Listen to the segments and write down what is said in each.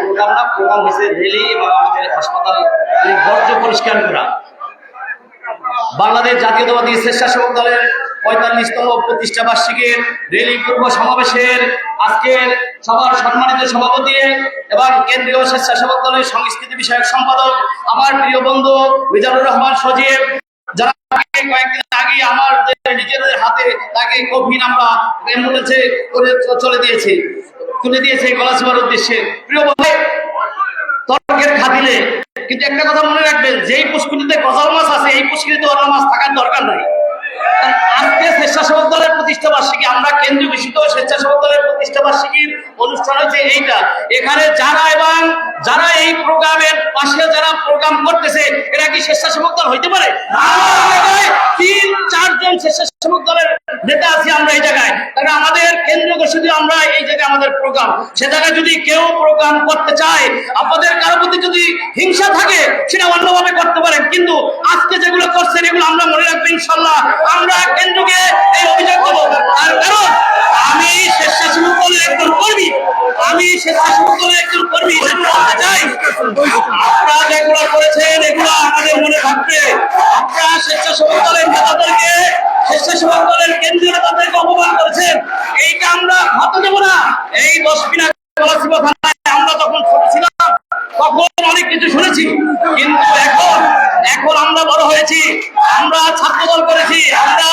Programme না, programme হয়েছে rally এবং আমাদের হাসপাতাল বর্জ্য পরিষ্কার করা। বাংলাদেশ জাতীয়তাবাদী স্বেচ্ছাসেবক দলের ৪৫তম প্রতিষ্ঠা বার্ষিকীর রেলি পূর্ব সমাবেশের আজকের সবার সম্মানিত সভাপতি এবং কেন্দ্রীয় স্বেচ্ছাসেবক দলের সংস্কৃতি বিষয়ক সম্পাদক আমার প্রিয় বন্ধু মিজানুর রহমান সজীব, যারা কয়েকদিন আগে আমাদের নিজেদের হাতে তাকে কোভিড আমরা অ্যাম্বুলেন্সে করে তুলে দিয়েছে গলাচিপার উদ্দেশ্যে। প্রিয় ভাই, তর্কের খাতিরে কিন্তু একটা কথা মনে রাখবেন, যেই পুষ্করিতে গজাল মাছ আছে এই পুষ্করিতে অন্য মাছ থাকার দরকার নাই। আজকে স্বেচ্ছাসেবক দলের প্রতিষ্ঠা বার্ষিকী, আমরা কেন্দ্রীয় ঘোষিত স্বেচ্ছাসেবক দলের প্রতিষ্ঠা বার্ষিকীর অনুষ্ঠান হচ্ছে এইটা। এখানে যারা এই প্রোগ্রামের পাশে যারা প্রোগ্রাম করতেছে এরা কি স্বেচ্ছাসেবক দল হইতে পারে? ৩-৪ জন স্বেচ্ছাসেবক দলের নেতা আছি আমরা এই জায়গায়। তাহলে আমাদের কেন্দ্রীয় ঘোষিত আমরা এই জায়গায় আমাদের প্রোগ্রাম, সে জায়গায় যদি কেউ প্রোগ্রাম করতে চায়, আপনাদের কারো প্রতি যদি হিংসা থাকে সেটা অন্যভাবে করতে পারেন, কিন্তু আজকে যেগুলো করছেন এগুলো আমরা মনে রাখবো ইনশাল্লাহ। আমরা কেন্দ্রকে এই অভিযোগ দেবো। তার কারণ আমি স্বেচ্ছাসেবক দলের একজন কর্মী, চাই আপনারা যেগুলো করেছেন এগুলো আমাদের মনে থাকবে। আপনারা স্বেচ্ছাসেবক দলের নেতাদেরকে, স্বেচ্ছাসেবক দলের কেন্দ্রীয় নেতাদেরকে অপমান করেছেন, এইটা আমরা হতে দেবো না। এই 10 মিনিট আমরা তখন ছোট ছিলাম, তখন অনেক কিছু শুনেছি, কিন্তু এখন আমরা বড় হয়েছি, আমরা ছাত্র দল করেছি, আমরা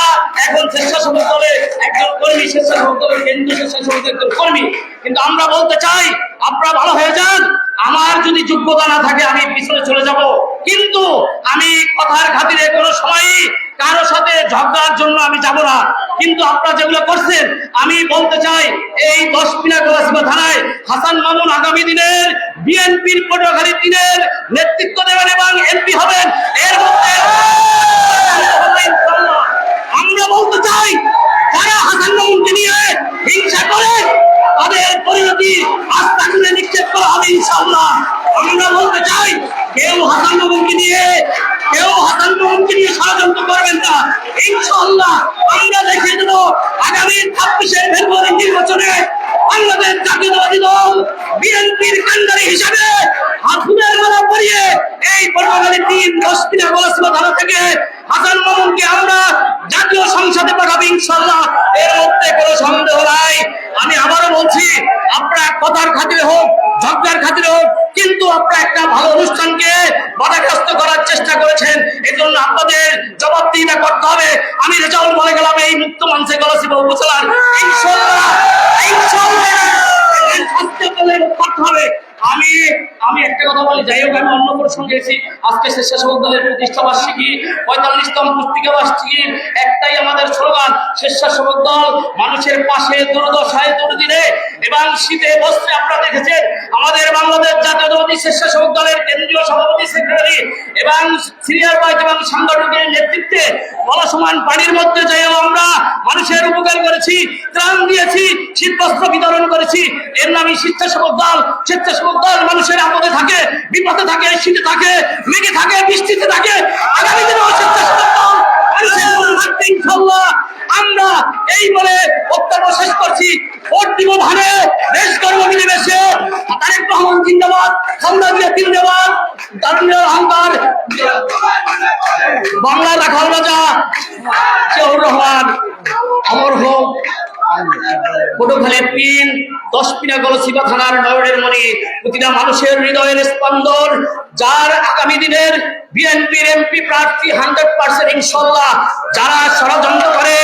এখন স্বেচ্ছাসেবক দলের একজন কর্মী, স্বেচ্ছাসেবক দলের কেন্দ্রীয় স্বেচ্ছাসেবক একজন কর্মী। কিন্তু আমরা বলতে চাই আপনারা ভালো হয়ে যান। আমার যদি যোগ্যতা না থাকে আমি পিছনে চলে যাব, কিন্তু আমি কথার খাতিরে কোনো সময়ই কারো সাথে ঝগড়ার জন্য আমি যাব না। কিন্তু আপনারা যেগুলো করছেন আমি বলতে চাই, এই 10 মিনিট গলাচিপা থানায় হাসান মামুন আগামী দিনের বিএনপির পটুয়াখালী দিনের নেতৃত্ব দেবেন এবং এমপি হবেন। এর মধ্যে আমরা বলতে চাই, যারা হাসান মামুনকে নিয়ে হিংসা করে তাদের পরিণতি আস্থা করে নিক্ষেপ করা হবে ইনশাআল্লাহ। আমরা বলতে চাই, কেউ হাসান মামুনকে নিয়ে ষড়যন্ত্র করবেন না ইনশাআল্লাহ। আমরা দেখে দেব আগামী 26শে ফেব্রুয়ারি নির্বাচনে বাংলাদেশ জাতীয়তাবাদী দল বিএনপির কান্ডারি হিসাবে হাতুড়ের মালা পরিয়ে এই পটুয়াখালী 10 মিনিট গলাচিপা থানা থেকে হাসান মামুনকে আমরা জাতীয় সংসদে পাঠাবো ইনশাআল্লাহ। এর মধ্যে কোনো সন্দেহ নাই। আমি আবারও বলছি, আপনারা কথার খাতিরে হোক, ঝগড়ার খাতিরে হোক, কিন্তু আপনারা একটা ভালো অনুষ্ঠানকে বাধাগ্রস্ত করার চেষ্টা করেছেন, এজন্য আপনাদের জবাবদিহিতা করতে হবে। আমি রেজাউল বলে গেলাম এই মুক্ত মঞ্চে গলাচিপা উপজেলার ইনশাআল্লাহ করতে হবে। আমি একটা কথা বলি, যাই হোক আমি অন্য প্রসঙ্গে এসেছি। আজকে স্বেচ্ছাসেবক দলের প্রতিষ্ঠা বার্ষিকী, 45তম পুস্তিকা বার্ষিকীর একটাই আমাদের স্লোগান, স্বেচ্ছাসেবক দল মানুষের পাশে দুর্দশায় দুর্দিনে এবং শীতে বস্ত্রে। আপনারা দেখেছেন আমাদের বাংলাদেশ জাতীয়তাবাদী স্বেচ্ছাসেবক দলের কেন্দ্রীয় সভাপতি, সেক্রেটারি এবং সিনিয়র ভাইস এবং সাংগঠনিক নেতৃত্বে বলসমান পানির মধ্যে যেও আমরা মানুষের উপকার করেছি, ত্রাণ দিয়েছি, শীত বস্ত্র বিতরণ করেছি। এর নামই স্বেচ্ছাসেবক দল। স্বেচ্ছাসেবক দল মানুষের আপদে থাকে, বিপদে থাকে, শীতে থাকে, মেঘে থাকে, বৃষ্টিতে থাকে। আগামী দিনেও স্বেচ্ছাসেবক দল ইনশাআল্লাহ। আমরা এই বলে বক্তব্য শেষ করছি। ভোট দিব ধানে, দেশ কর্ম নিবেশে। তারেক রহমান জিন্দাবাদ, খালেদা জিন্দাবাদ, তারুণ্যের অহংকার, বাংলার রাখাল রাজা জিয়াউর রহমান অমর হোক। পটুয়াখালীর 10 মিনিট গলাচিপা থানার নয়নের মণি, প্রতিটা মানুষের হৃদয়ের স্পন্দন, যার আগামী দিনের বিএনপির এমপি প্রার্থী 100% ইনশাআল্লাহ। যারা ষড়যন্ত্র করে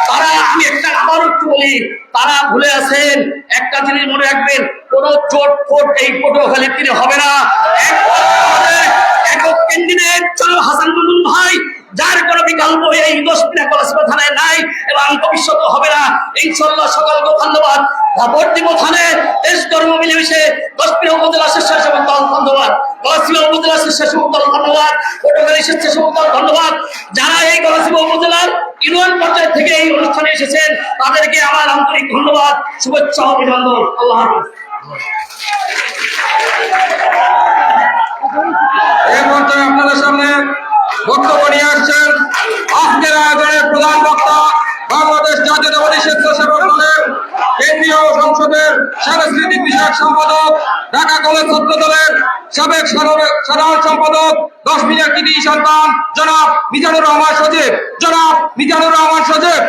তারা, আমি একটা আবার একটু বলি, তারা ভুলে আছেন একটা জিনিস মনে রাখবেন, কোন জোট ফোট এই পটুয়াখালীর তীরে হবে না। একক ক্যান্ডিডেট জনাব হাসান মামুন ভাই, যার কোনো বিকল্প এই 10 মিনিট গলাচিপা থানায় নাই এবং ভবিষ্যতে হবে না ইনশাআল্লাহ। সকলকে ধন্যবাদ। ভোট দিব ধানে, দেশ কর্ম মিলেমিশে। 10 মিনিট উপজেলা স্বেচ্ছাসেবক দল ধন্যবাদ, গলাচিপা উপজেলা স্বেচ্ছাসেবক দল ধন্যবাদ, পটুয়াখালী স্বেচ্ছাসেবক দল ধন্যবাদ। যারা এই গলাচিপা উপজেলার ইউনিয়ন পর্যায় থেকে এই অনুষ্ঠানে এসেছেন তাদেরকে আমার আন্তরিক ধন্যবাদ, শুভেচ্ছা, অভিনন্দন। আল্লাহ হাফেজ। এই মুহূর্তে আপনাদের সামনে বক্তব্য নিয়ে আসছেন আজকের আয়োজনের প্রধান বক্তা, বাংলাদেশ জাতীয়তাবাদী স্বেচ্ছাসেবক দলের কেন্দ্রীয় সংসদের সাংস্কৃতিক বিষয়ক সম্পাদক ঢাকা কলেজ ছাত্র দলের সাবেক সাধারণ সম্পাদক 10 মিনিট কৃতি সন্তান জনাব মিজানুর রহমান সজীব, জনাব মিজানুর রহমান সজীব।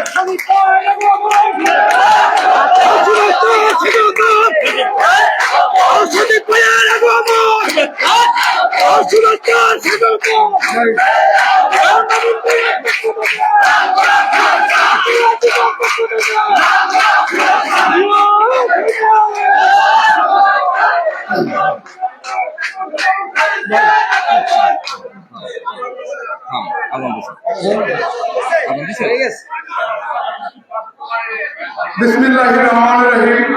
বিসমিল্লাহির রহমানির রহিম।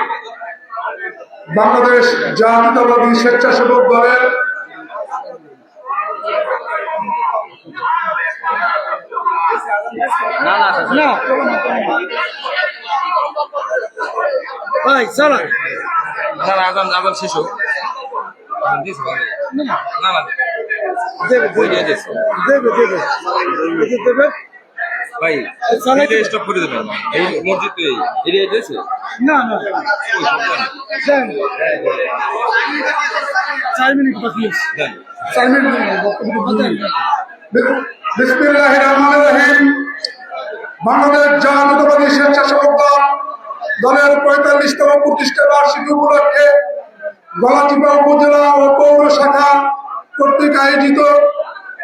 বাংলাদেশ জাতীয়তাবাদী স্বেচ্ছাসেবক দলের আগাম শেষ হোক। ভাই স্টপ করে দেবেন, এই মসজিদ তো এই দিয়েছে না 4 মিনিট বাকি আছে। 4 মিনিট বিসমিল্লাহির রহমানির রহিম। বাংলাদেশ জাতীয়তাবাদী স্বেচ্ছাসেবক দলের 45তম প্রতিষ্ঠা বার্ষিকী উপলক্ষে গলাচিপা উপজেলা ও পৌর শাখা কর্তৃক আয়োজিত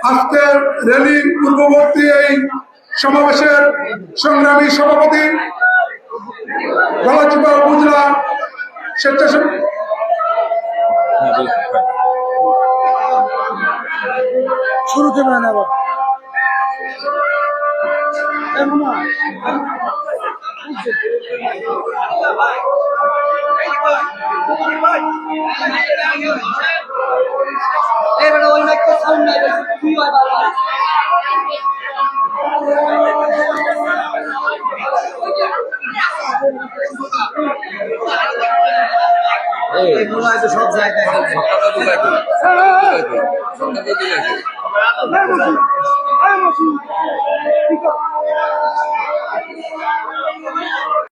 আজকের র্যালি পূর্ববর্তী এই সমাবেশের সংগ্রামী সভাপতি গলাচিপা উপজেলা স্বেচ্ছাসেবক শুরু করবেন আবার সব জায়গায়